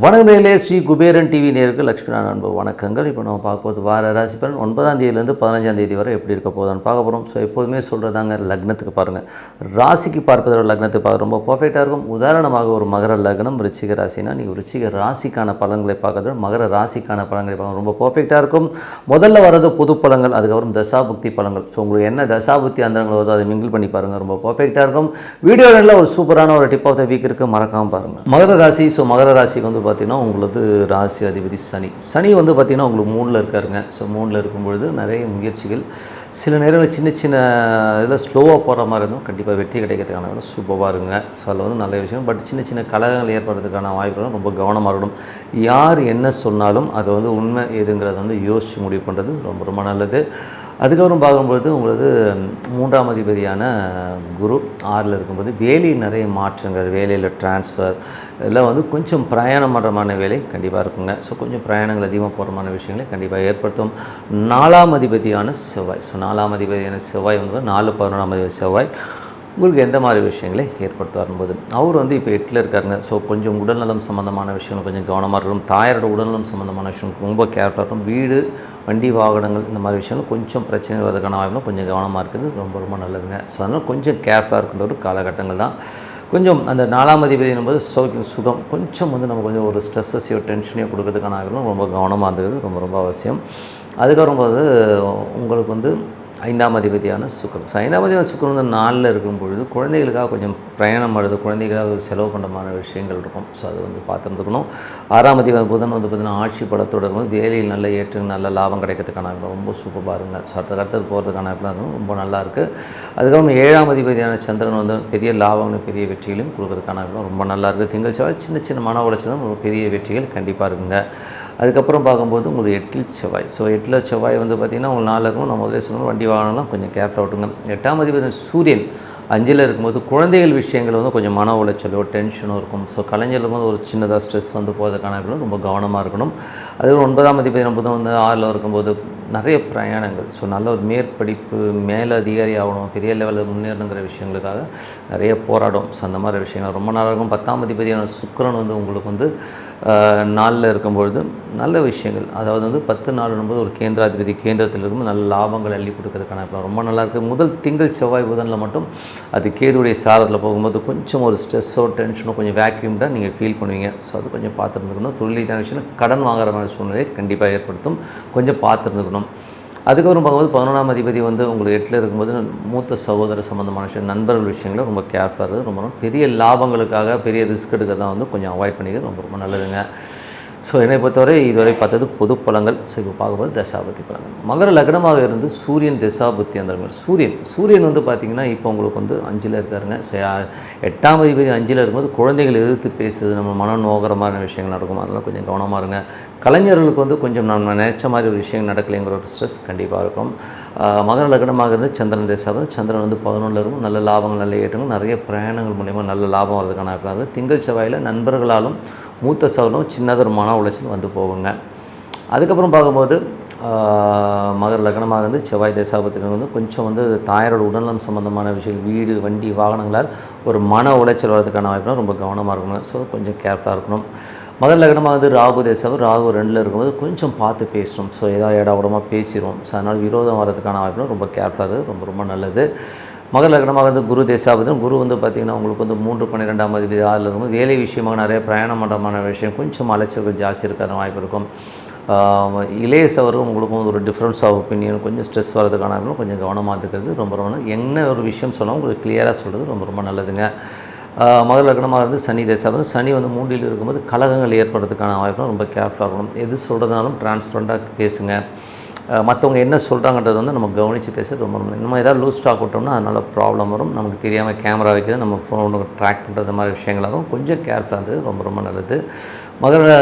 வணக்கங்களே, Sri Kuberan TV நேயர்கள் லக்ஷ்மணன் அன்பு வணக்கங்கள். இப்போ நம்ம பார்க்க போது வார ராசி பலன் 9ஆம் தேதியிலேருந்து 15ஆம் தேதி வரை எப்படி இருக்க போதுன்னு பார்க்க போகிறோம். ஸோ எப்போதுமே சொல்கிறதாங்க, லக்னத்துக்கு பாருங்கள், ராசிக்கு பார்ப்பதோட லக்னத்துக்கு பார்க்க ரொம்ப பர்ஃபெக்டாக இருக்கும். உதாரணமாக ஒரு மகர லக்னம் ரிச்சிக ராசினா நீங்கள் ரிச்சிக ராசிக்கான பலன்களை பார்க்கறத மகர ராசிக்கான பலன்களை பார்க்க ரொம்ப பர்ஃபெக்டாக இருக்கும். முதல்ல வர்றது பொது பலன்கள், அதுக்கப்புறம் தசாபுக்தி பலன்கள். ஸோ உங்களுக்கு என்ன தசாபுக்தி அந்தரங்கள் வருதோ அதை மிங்கிள் பண்ணி பாருங்கள், ரொம்ப பர்ஃபெக்டாக இருக்கும். வீடியோவில் ஒரு சூப்பரான ஒரு டிப் ஆஃப் த வீக் இருக்குது, மறக்காமல் பாருங்கள். மகர ராசி. ஸோ மகர ராசிக்கு வந்து பார்த்தீங்கன்னா உங்களுக்கு ராசி அதிபதி சனி வந்து பார்த்திங்கன்னா உங்களுக்கு 3ல் இருக்காருங்க. ஸோ 3ல் இருக்கும்பொழுது நிறைய முயற்சிகள், சில நேரங்களில் சின்ன சின்ன இதில் ஸ்லோவாக போகிற மாதிரி இருந்தும் கண்டிப்பாக வெற்றி கிடைக்கிறதுக்கான சூப்பராக இருக்குங்க. ஸோ அதில் வந்து நல்ல விஷயம். பட் சின்ன சின்ன கலகங்கள் ஏற்படுறதுக்கான வாய்ப்புகளும் ரொம்ப கவனமாக இருக்கணும். யார் என்ன சொன்னாலும் அதை வந்து உண்மை எதுங்கிறத வந்து யோசித்து முடிவு பண்ணுறது ரொம்ப ரொம்ப நல்லது. அதுக்கப்புறம் பார்க்கும்பொழுது உங்களுக்கு 3ஆம் அதிபதியான குரு 6ல் இருக்கும்போது வேலையில் நிறைய மாற்றங்கள், வேலையில் டிரான்ஸ்ஃபர் எல்லாம் வந்து கொஞ்சம் பிரயாணம் பண்ணுறமான வேலை கண்டிப்பாக இருக்குங்க. ஸோ கொஞ்சம் பிரயாணங்கள் அதிகமாக போகிறமான விஷயங்களை கண்டிப்பாக ஏற்படுத்தும். 4ஆம் அதிபதியான செவ்வாய். ஸோ 4ஆம் அதிபதியான செவ்வாய் வந்து 4-11ஆம் அதிபதி செவ்வாய் உங்களுக்கு எந்த மாதிரி விஷயங்களை ஏற்படுத்துவாரும்போது அவர் வந்து இப்போ 8ல் இருக்காருங்க. ஸோ கொஞ்சம் உடல்நலம் சம்மந்தமான விஷயங்கள் கொஞ்சம் கவனமாக இருக்கணும். தாயாரோட உடல்நலம் சம்மந்தமான விஷயம் ரொம்ப கேர்ஃபுல்லாக இருக்கணும். வீடு, வண்டி, வாகனங்கள் இந்த மாதிரி விஷயங்கள் கொஞ்சம் பிரச்சனை வருவதற்கான வாய்ப்பும் கொஞ்சம் கவனமாக இருக்குது, ரொம்ப ரொம்ப நல்லதுங்க. ஸோ அதனால் கொஞ்சம் கேர்ஃபுல்லாக இருக்கின்ற ஒரு காலகட்டங்கள் தான். கொஞ்சம் அந்த 4ஆம் அதிபதி என்பது சுகம் கொஞ்சம் வந்து நம்ம கொஞ்சம் ஒரு ஸ்ட்ரெஸ்ஸையோ டென்ஷனையோ கொடுக்கறதுக்கான ஆகணும், ரொம்ப கவனமாக இருந்தது ரொம்ப ரொம்ப அவசியம். அதுக்கப்புறம் போது உங்களுக்கு வந்து 5ஆம் அதிபதியான சுக்கிரன். ஸோ 5ஆம் அதிபதியான சுக்கிரன் வந்து 4ல் இருக்கும் பொழுது குழந்தைகளுக்காக கொஞ்சம் பிரயாணம் பண்ணுறது, குழந்தைகளுக்காக செலவு பண்ணுறமான விஷயங்கள் இருக்கும். ஸோ அது வந்து பார்த்துருந்துக்கணும். 6ஆம் அதிபதி புதன் வந்து பார்த்திங்கன்னா ஆட்சி படத்தோடு இருக்கும்போது வேலையில் நல்ல ஏற்று நல்ல லாபம் கிடைக்கிறதுக்கான ரொம்ப சூப்பராக இருங்க. ஸோ அடுத்த போகிறதுக்கான ரொம்ப நல்லா இருக்குது. அதுக்கப்புறம் 7ஆம் அதிபதியான சந்திரன் வந்து பெரிய லாபங்களும் பெரிய வெற்றிகளையும் கொடுக்குறதுக்கான ரொம்ப நல்லா இருக்குது. திங்கள் செவ்வாய் சின்ன சின்ன மன உளைச்சலும் பெரிய வெற்றிகள் கண்டிப்பாக இருக்குங்க. அதுக்கப்புறம் பார்க்கும்போது உங்களுக்கு 8ல் செவ்வாய். ஸோ 8ல் செவ்வாய் வந்து பார்த்திங்கன்னா உங்களுக்கு 4 இருக்கும். நம்ம முதலே சொல்லணும், வண்டி வாகனம்லாம் கொஞ்சம் கேர்ஃபுல்லாக விட்டுங்க. 8ஆம் அதிபதி சூரியன் 5ல் இருக்கும்போது குழந்தைகள் விஷயங்கள் வந்து கொஞ்சம் மன உளைச்சலோ டென்ஷனோ இருக்கும். ஸோ கலைஞர்களுக்கு வந்து ஒரு சின்னதாக ஸ்ட்ரெஸ் வந்து போகிறதுக்கான ரொம்ப கவனமாக இருக்கணும். அதுவும் 9ஆம் அதிபதி புதன் வந்து 6ல் இருக்கும்போது நிறைய பிரயாணங்கள், ஸோ நல்ல ஒரு மேற்படிப்பு, மேலே அதிகாரி ஆகணும், பெரிய லெவலில் முன்னேறணுங்கிற விஷயங்களுக்காக நிறைய போராடும். ஸோ அந்த மாதிரி விஷயங்கள் ரொம்ப நல்லா இருக்கும். 10ஆம் அதிபதியான சுக்கிரன் வந்து உங்களுக்கு வந்து 4ல் இருக்கும்பொழுது நல்ல விஷயங்கள், அதாவது வந்து 10 நாள் வரும்போது ஒரு கேந்திராதிபதி கேந்திரத்தில் இருக்கும்போது நல்ல லாபங்கள் அள்ளி கொடுக்கறதுக்கான ரொம்ப நல்லாயிருக்கு. முதல் திங்கள் செவ்வாய் புதனில் மட்டும் அது கேதுடைய சாரத்தில் போகும்போது கொஞ்சம் ஒரு ஸ்ட்ரெஸ்ஸோ டென்ஷனோ கொஞ்சம் வேக்யூம்டாக நீங்கள் ஃபீல் பண்ணுவீங்க. ஸோ அது கொஞ்சம் பார்த்துருந்துக்கணும். தொழிலான விஷயம் கடன் வாங்குற மாதிரி சூழ்நிலையை கண்டிப்பாக ஏற்படுத்தும், கொஞ்சம் பார்த்துருந்துக்கணும். அதுக்கப்புறம் பார்க்கும்போது 11ஆம் அதிபதி வந்து உங்களுக்கு 8ல் இருக்கும்போது மூத்த சகோதர சம்மந்தமான விஷயம், நண்பர்கள் விஷயங்களும் ரொம்ப கேர்ஃபுல்லாக இருக்குது. ரொம்ப பெரிய லாபங்களுக்காக பெரிய ரிஸ்க் எடுக்க தான் வந்து கொஞ்சம் அவாய்ட் பண்ணிக்கிறது ரொம்ப ரொம்ப நல்லதுங்க. ஸோ என்னை பொறுத்தவரை இதுவரை பார்த்தது பொது பலங்கள். ஸோ இப்போ பார்க்கும்போது தசாபுத்தி பலங்கள். மகர லக்னமாக இருந்து சூரியன் தசாபுத்தி அந்தரங்கள். சூரியன் வந்து பார்த்திங்கன்னா இப்போ உங்களுக்கு வந்து 5ல் இருக்காருங்க. ஸோ 8ஆம் அதிபதி 5ல் இருக்கும்போது குழந்தைகள் எதிர்த்து பேசுறது, நம்ம மனம் நோகிற மாதிரி விஷயங்கள் நடக்கும், அதெல்லாம் கொஞ்சம் கவனமாக இருங்க. கலைஞர்களுக்கு வந்து கொஞ்சம் நம்ம நினச்ச மாதிரி ஒரு விஷயம் நடக்கலைங்கிற ஒரு ஸ்ட்ரெஸ் கண்டிப்பாக இருக்கும். மகர லக்னமாக இருந்து சந்திரன் தசாபுத்தி. சந்திரன் வந்து 11ல் இருக்கும். நல்ல லாபங்கள், நல்ல ஏற்றங்கள், நிறைய பிரயாணங்கள் மூலிமா நல்ல லாபம் வரதுக்கான இருக்குது. திங்கள் செவ்வாயில் நண்பர்களாலும் மூத்த சகோதரம் சின்னதாக ஒரு மன உளைச்சல் வந்து போகுங்க. அதுக்கப்புறம் பார்க்கும்போது மகர லக்னமாக இருந்து செவ்வாய் தசாபத்திற்கு வந்து கொஞ்சம் வந்து தாயாரோட உடல்நலம் சம்மந்தமான விஷயங்கள், வீடு, வண்டி, வாகனங்களால் ஒரு மன உளைச்சல் வரதுக்கான வாய்ப்புனா ரொம்ப கவனமாக இருக்கணும். ஸோ கொஞ்சம் கேர்ஃபுல்லாக இருக்கணும். மகர லக்னமாக வந்து ராகு தசாவும் ராகு 2ல் இருக்கும்போது கொஞ்சம் பார்த்து பேசணும். ஸோ ஏதாவது இடமா பேசிடும். ஸோ அதனால் விரோதம் வரதுக்கான வாய்ப்புனா ரொம்ப கேர்ஃபுல்லாக இருக்குது, ரொம்ப ரொம்ப நல்லது. மகர லக்னமாக வந்து குரு தசாபதியும் குரு வந்து பார்த்திங்கன்னா உங்களுக்கு வந்து 3-12ஆம் அதிபதி 6ல் இருக்கும்போது வேலை விஷயமாக நிறைய பிரயாணம் பண்ணுறமான விஷயம், கொஞ்சம் அலைச்சல்கள் ஜாஸ்தி இருக்காத வாய்ப்பு இருக்கும். இளைய சவரும் உங்களுக்கும் ஒரு டிஃப்ரென்ஸ் ஆஃப் ஒப்பீனியன், கொஞ்சம் ஸ்ட்ரெஸ் வரதுக்கான கொஞ்சம் கவனமாக இருக்கிறது ரொம்ப ரொம்ப என்ன ஒரு விஷயம் சொன்னாலும் உங்களுக்கு கிளியராக சொல்கிறது ரொம்ப ரொம்ப நல்லதுங்க. மகர லக்னமாக இருந்து சனி தசாபதி. சனி வந்து 3ல் இருக்கும்போது கலகங்கள் ஏற்படுறதுக்கான வாய்ப்பு ரொம்ப கேர்ஃபுல்லாக இருக்கணும். எது சொல்கிறதுனாலும் டிரான்ஸ்பரண்ட்டாக பேசுங்க. மற்றவங்க என்ன சொல்கிறாங்கன்றது வந்து நம்ம கவனித்து பேசுறது ரொம்ப ரொம்ப. நம்ம ஏதாவது லூஸ் ஸ்டாக் விட்டோம்னா அதனால் ப்ராப்ளம் வரும். நமக்கு தெரியாமல் கேமரா வைக்கிறது, நம்ம ஃபோனுக்கு ட்ராக் பண்ணுறது மாதிரி விஷயங்களாகும். கொஞ்சம் கேர்ஃபுல்லாக இருந்தது ரொம்ப ரொம்ப நல்லது. மகர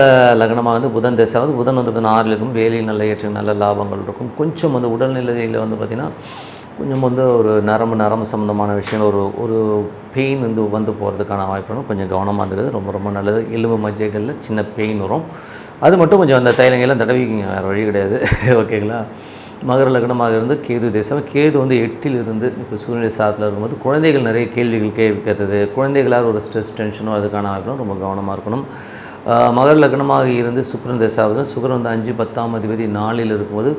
லக்னமாக வந்து புதன் தசாவது. புதன் வந்து 6ல் இருக்கும். வேலையில் நல்ல ஏற்ற நல்ல லாபங்கள் இருக்கும். கொஞ்சம் வந்து உடல்நிலையில் வந்து பார்த்திங்கன்னா கொஞ்சம் வந்து ஒரு நரம்பு சம்மந்தமான விஷயம், ஒரு பெயின் வந்து போகிறதுக்கான வாய்ப்புகளும் கொஞ்சம் கவனமாக இருக்கிறது ரொம்ப ரொம்ப நல்லது. எலும்பு மஜ்ஜைகளில் சின்ன பெயின் வரும், அது மட்டும் கொஞ்சம் அந்த தைலங்கெல்லாம் தடவிக்கிங்க, வேறு வழி கிடையாது. ஓகேங்களா? மகர லக்னமாக இருந்து கேது தேசம். கேது வந்து 8ல் இருந்து இப்போ சூரியனுடைய சாதத்தில் இருக்கும்போது குழந்தைகள் நிறைய கேள்விகள் கேட்கறது, குழந்தைகளால் ஒரு ஸ்ட்ரெஸ் டென்ஷனோ அதுக்கான ஆகணும், ரொம்ப கவனமாக இருக்கணும். மகர லக்னமாக இருந்து சுக்கிரன் தேசாவது, சுக்கிரன் வந்து 5 10ஆம் அதிபதி 4ல் இருக்கும்போது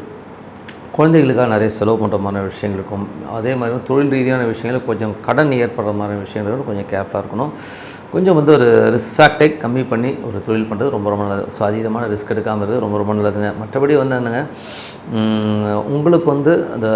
குழந்தைகளுக்காக நிறைய செலவு பண்ணுற மாதிரி விஷயங்கள் இருக்கும். அதே மாதிரி தொழில் ரீதியான விஷயங்கள் கொஞ்சம் கடன் ஏற்படுற மாதிரி விஷயங்கள் கொஞ்சம் கேர்ஃபுல்லாக இருக்கணும். கொஞ்சம் வந்து ஒரு ரிஸ்க் ஃபேக்டரை கம்மி பண்ணி ஒரு தொழில் பண்ணுறது ரொம்ப ரொம்ப நல்லது. ஸோ அதீதமான ரிஸ்க் எடுக்காமல் இருக்குது ரொம்ப ரொம்ப நல்லதுங்க. மற்றபடி வந்து என்னங்க, உங்களுக்கு வந்து அந்த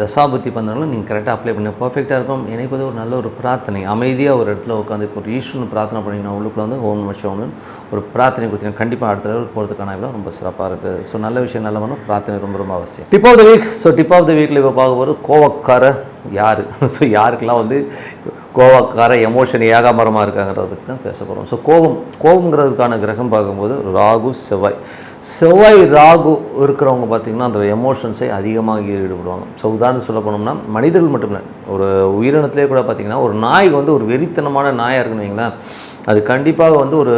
தசாபுத்தி பந்தங்களும் நீங்கள் கரெக்டாக அப்ளை பண்ணி பர்ஃபெக்டாக இருக்கும். எனக்கு வந்து ஒரு நல்ல ஒரு பிரார்த்தனை, அமைதியாக ஒரு இடத்துல உட்காந்து இப்போ ஒரு ஈஸ்வரன் பிரார்த்தனை பண்ணிங்கன்னா உள்ளுக்குள்ள வந்து ஓம் நம சிவாயன்னு ஒரு பிரார்த்தனை கொடுத்தீங்கன்னா கண்டிப்பாக அடுத்த லெவல் போகிறதுக்கான இடம் ரொம்ப சிறப்பாக இருக்குது. ஸோ நல்ல விஷயம் நல்ல பண்ணணும், பிரார்த்தனை ரொம்ப ரொம்ப அவசியம். Tip of the week. So tip of the வீக்கில் இப்போ பார்க்க போகிறது கோவக்கார யார். ஸோ யாருக்கெல்லாம் வந்து கோவக்கார எமோஷன் ஏகாமரமாக இருக்காங்கிறத பற்றி தான் பேச போகிறோம். ஸோ கோபங்கிறதுக்கான கிரகம் பார்க்கும்போது ராகு செவ்வாய் ராகு இருக்கிறவங்க பார்த்திங்கன்னா அந்த எமோஷன்ஸை அதிகமாக ஈடுபடுவாங்க. ஸோ உதாரணம் சொல்ல போனோம்னா மனிதர்கள் மட்டும் இல்லை, ஒரு உயிரினத்திலே கூட பார்த்திங்கன்னா ஒரு நாய் வந்து ஒரு வெறித்தனமான நாயாக இருக்குன்னு வைங்களேன், அது கண்டிப்பாக வந்து ஒரு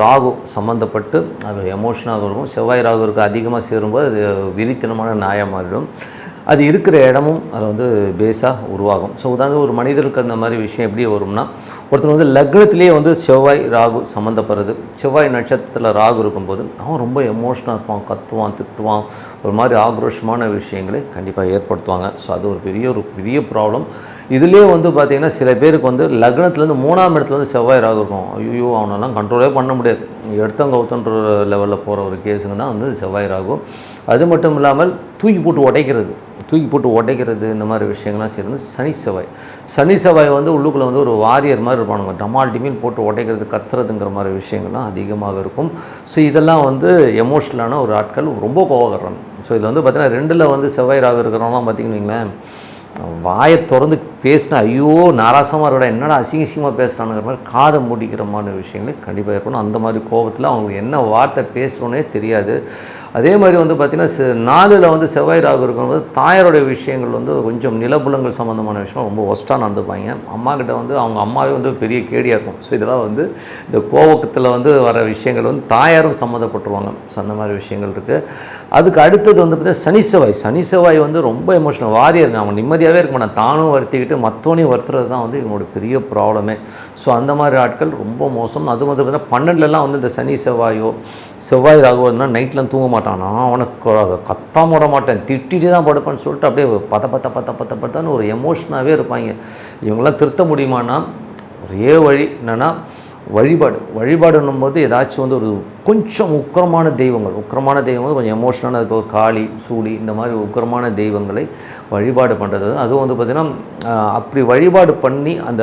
ராகு சம்மந்தப்பட்டு அது எமோஷனாக இருக்கும். செவ்வாய் ராகு இருக்க அதிகமாக சேரும்போது அது வெறித்தனமான நாயாக மாறிடும். அது இருக்கிற இடமும் அதை வந்து பேஸாக உருவாகும். ஸோ உதாரணம் ஒரு மனிதருக்கு அந்த மாதிரி விஷயம் எப்படி வரும்னா, ஒருத்தர் வந்து லக்னத்திலேயே வந்து செவ்வாய் ராகு சம்மந்தப்படுறது, செவ்வாய் நட்சத்திரத்தில் ராகு இருக்கும்போது அவன் ரொம்ப எமோஷனாக இருப்பான், கத்துவான், திட்டுவான், ஒரு மாதிரி ஆக்ரோஷமான விஷயங்களை கண்டிப்பாக ஏற்படுத்துவாங்க. ஸோ அது ஒரு பெரிய ப்ராப்ளம். இதுலேயே வந்து பார்த்திங்கன்னா சில பேருக்கு வந்து லக்னத்துலேருந்து 3ஆம் இடத்துல வந்து செவ்வாய் ராகு இருக்கும். ஐயோ அவனெல்லாம் கண்ட்ரோலே பண்ண முடியாது, எடுத்தவங்க ஒருத்தன்ற லெவலில் போகிற ஒரு கேஸுங்க தான் வந்து செவ்வாய் ராகு. அது மட்டும் இல்லாமல் தூக்கி போட்டு உடைக்கிறது இந்த மாதிரி விஷயங்கள்லாம் செய்கிறது சனி செவ்வாய் வந்து உள்ளுக்குள்ளே வந்து ஒரு வாரியர் மாதிரி இருப்பானுங்க, டமால் டிமில் போட்டு உடைக்கிறது, கத்துறதுங்கிற மாதிரி விஷயங்கள்லாம் அதிகமாக இருக்கும். ஸோ இதெல்லாம் வந்து எமோஷ்னலான ஒரு ஆட்கள், ரொம்ப கோவப்படுறாங்க. ஸோ இதில் வந்து பார்த்திங்கன்னா 2ல் வந்து செவ்வாய் ராகு இருக்கிறவங்களாம் பார்த்திங்கன்னு வைங்களேன், வாயை திறந்து பேசினா ஐயோ நாராசமாக இருக்கா, என்னடா அசிங்கமாக பேசுகிறானுங்கிற மாதிரி காதை மூடிக்கிற மாதிரி விஷயங்களே கண்டிப்பாக இருக்கணும். அந்த மாதிரி கோபத்தில் அவங்களுக்கு என்ன வார்த்தை பேசுகிறோன்னே தெரியாது. அதே மாதிரி வந்து பார்த்திங்கன்னா 4ல் வந்து செவ்வாய் ராகு இருக்கும்போது தாயாருடைய விஷயங்கள் வந்து கொஞ்சம் நிலபுலங்கள் சம்மந்தமான விஷயம் ரொம்ப ஒஸ்ட்டாக நடந்துப்பாங்க. அம்மா கிட்ட வந்து அவங்க அம்மாவே வந்து பெரிய கேடியாக இருக்கும். ஸோ இதெல்லாம் வந்து இந்த கோபத்தில் வந்து வர விஷயங்கள் வந்து தாயாரும் சம்மந்தப்பட்டுருவாங்க. ஸோ அந்த மாதிரி விஷயங்கள் இருக்குது. அதுக்கு அடுத்தது வந்து பார்த்திங்கன்னா சனி செவ்வாய் வந்து ரொம்ப எமோஷனல் வாரியருங்க. அவங்க நிம்மதியாகவே இருக்க மாட்டாங்க, தானும் வருத்திக்கிட்டு மற்றவனையும் வருத்துறது தான் வந்து இவங்களோட பெரிய ப்ராப்ளமே. ஸோ அந்த மாதிரி ஆட்கள் ரொம்ப மோசம். அது வந்து பார்த்திங்கன்னா 12லலாம் வந்து இந்த சனி செவ்வாய் ராகு இருந்தால் நைட்லாம் தூங்க மாட்டான். நான் அவனுக்கு கத்தாம விட மாட்டேன், திட்டிட்டு தான் படுப்பேன்னு சொல்லிட்டு அப்படியே பத்தான்னு ஒரு எமோஷனாகவே இருப்பாங்க. இவங்களாம் திருத்த முடியுமானா ஒரே வழி என்னென்னா வழிபாடுன்னும் போது ஏதாச்சும் வந்து ஒரு கொஞ்சம் உக்கிரமான தெய்வங்கள் கொஞ்சம் எமோஷனான, அது போக காளி சூளி இந்த மாதிரி உக்கிரமான தெய்வங்களை வழிபாடு பண்ணுறது. அதுவும் வந்து பார்த்திங்கன்னா அப்படி வழிபாடு பண்ணி அந்த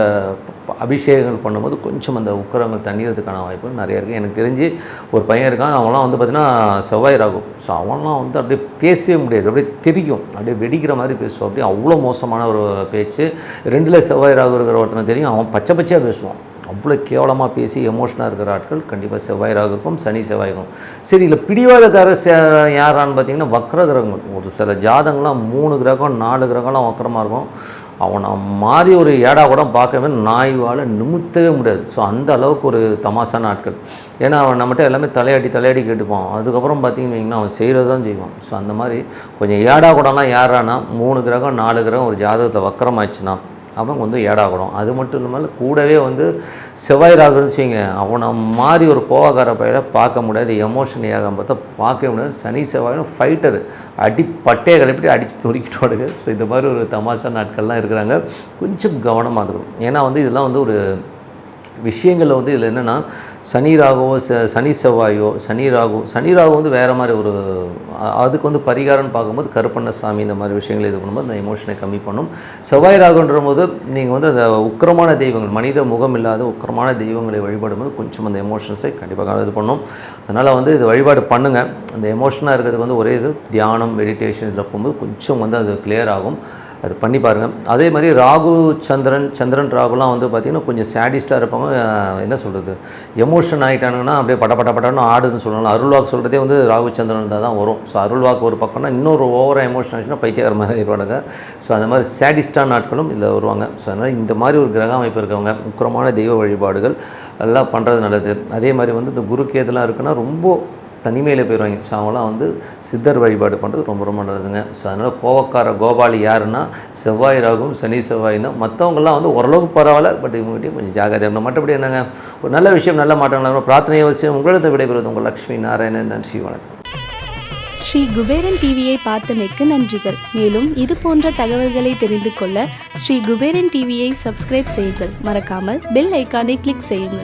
அபிஷேகங்கள் பண்ணும்போது கொஞ்சம் அந்த உக்கிரங்கள் தண்ணீரத்துக்கான வாய்ப்பு நிறைய இருக்குது. எனக்கு தெரிஞ்சு ஒரு பையன் இருக்கான், அவன்லாம் வந்து பார்த்திங்கன்னா செவ்வாய் ராகு. ஸோ அவன்லாம் வந்து அப்படியே பேசவே முடியாது, அப்படியே தெரியும், அப்படியே வெடிக்கிற மாதிரி பேசுவான். அப்படியே அவ்வளோ மோசமான ஒரு பேச்சு. 2ல் செவ்வாய் ராகு இருக்கிற ஒருத்தனை தெரியும், அவன் பச்சையாக பேசுவான். அவ்வளோ கேவலமாக பேசி எமோஷனாக இருக்கிற ஆட்கள் கண்டிப்பாக செவ்வாய் ராகு இருக்கும், சனி செவ்வாய் இருக்கும். சரி, இல்லை பிடிவாதக்கார யாரான்னு பார்த்தீங்கன்னா வக்ர கிரகங்கள். ஒரு சில ஜாதகங்கள்லாம் 3 கிரகம் 4 கிரகம்லாம் வக்கரமாக இருக்கும். அவனை மாதிரி ஒரு ஏடா கூட பார்க்கவே நாய்வால் நிமித்தவே முடியாது. ஸோ அந்த அளவுக்கு ஒரு தமாசான ஆட்கள். ஏன்னா அவன் நம்மகிட்ட எல்லாமே தலையாடி கேட்டுப்பான். அதுக்கப்புறம் பார்த்திங்கன்னு வைங்கன்னா அவன் செய்கிறது தான் செய்வான். ஸோ அந்த மாதிரி கொஞ்சம் ஏடா கூடலாம் யாரானா 3 கிரகம் 4 கிரகம் ஒரு ஜாதகத்தை வக்கரமாச்சுன்னா அவன் வந்து ஏடாகணும். அது மட்டும் இல்லாமல் கூடவே வந்து செவ்வாய் ராகுன்னு வச்சுங்க, அவனை மாதிரி ஒரு கோவக்கார பையில பார்க்க முடியாது, எமோஷன் ஏகம் பார்த்தா பார்க்கவே முடியாது. சனி செவ்வாயும் ஃபைட்டரு, பட்டையை கிளப்பிட்டு அடித்து நொறுக்கிட்டு ஓடுங்க. ஸோ இந்த மாதிரி ஒரு தமாஷா நாட்கள்லாம் இருக்கிறாங்க. கொஞ்சம் கவனமாக இருக்கும். ஏன்னா வந்து இதெல்லாம் வந்து ஒரு விஷயங்களில் வந்து இதில் என்னென்னா சனி ராகு வந்து வேறு மாதிரி ஒரு அதுக்கு வந்து பரிகாரம்னு பார்க்கும்போது கருப்பண்ணசாமி இந்த மாதிரி விஷயங்கள் இது பண்ணும்போது அந்த எமோஷனை கம்மி பண்ணும். செவ்வாய் ராகுன்ற போது நீங்கள் வந்து அந்த உக்கிரமான தெய்வங்கள், மனித முகம் இல்லாத உக்கிரமான தெய்வங்களை வழிபடும்போது கொஞ்சம் அந்த எமோஷன்ஸை கண்டிப்பாக இது பண்ணும். அதனால் வந்து இது வழிபாடு பண்ணுங்கள். அந்த எமோஷனாக இருக்கிறதுக்கு வந்து ஒரே இது தியானம், மெடிடேஷன் இதில் போகும்போது கொஞ்சம் வந்து அது கிளியர் ஆகும். அது பண்ணி பாருங்கள். அதே மாதிரி ராகு சந்திரன் ராகுலாம் வந்து பார்த்திங்கன்னா கொஞ்சம் சேடிஸ்ட்டாக இருப்பாங்க. என்ன சொல்கிறது, எமோஷன் ஆகிட்டானுங்கன்னா அப்படியே பட்டன்னு ஆடுதுன்னு சொல்லலாம். அருள்வாக்கு சொல்கிறதே வந்து ராகு சந்திரன் தான் வரும். ஸோ அருள்வாக்கு ஒரு பக்கம்னா இன்னொரு ஓவராக எமோஷன் ஆச்சுன்னா பைத்தியக்கார மாதிரி ஆயிடுவானுங்க. ஸோ அந்த மாதிரி சேடிஸ்டான நாட்களும் இதில் வருவாங்க. ஸோ அதனால் இந்த மாதிரி ஒரு கிரக அமைப்பு இருக்கவங்க உக்கிரமான தெய்வ வழிபாடுகள் எல்லாம் பண்ணுறது நல்லது. அதே மாதிரி வந்து இந்த குரு கேதுலாம் இருக்குன்னா ரொம்ப தனிமையில் போயிடுவாங்க. ஸோ அவங்களாம் வந்து சித்தர் வழிபாடு பண்ணுறது ரொம்ப ரொம்ப நல்லதுங்க. ஸோ அதனால் கோவக்கார கோபாலி யாருன்னா செவ்வாய் ராகும் சனி செவ்வாய் தான். மற்றவங்கலாம் வந்து ஓரளவுக்கு பரவாயில்ல, பட் இவங்ககிட்டயும் கொஞ்சம் ஜாகிரதையாக இருக்கணும். மற்றபடி என்னங்க, ஒரு நல்ல விஷயம் நல்ல மாற்றங்கள் பிரார்த்தனை அவசியம். உங்களிடம் விடைபெறுவது உங்கள் லக்ஷ்மி நாராயணன். நன்றி, வணக்கம். ஸ்ரீ குபேரன் டிவியை பார்த்தமைக்கு நன்றிகள். மேலும் இது போன்ற தகவல்களை தெரிந்து கொள்ள ஸ்ரீ குபேரன் டிவியை சப்ஸ்கிரைப் செய்யுங்கள். மறக்காமல் பெல் ஐக்கானை கிளிக் செய்யுங்கள்.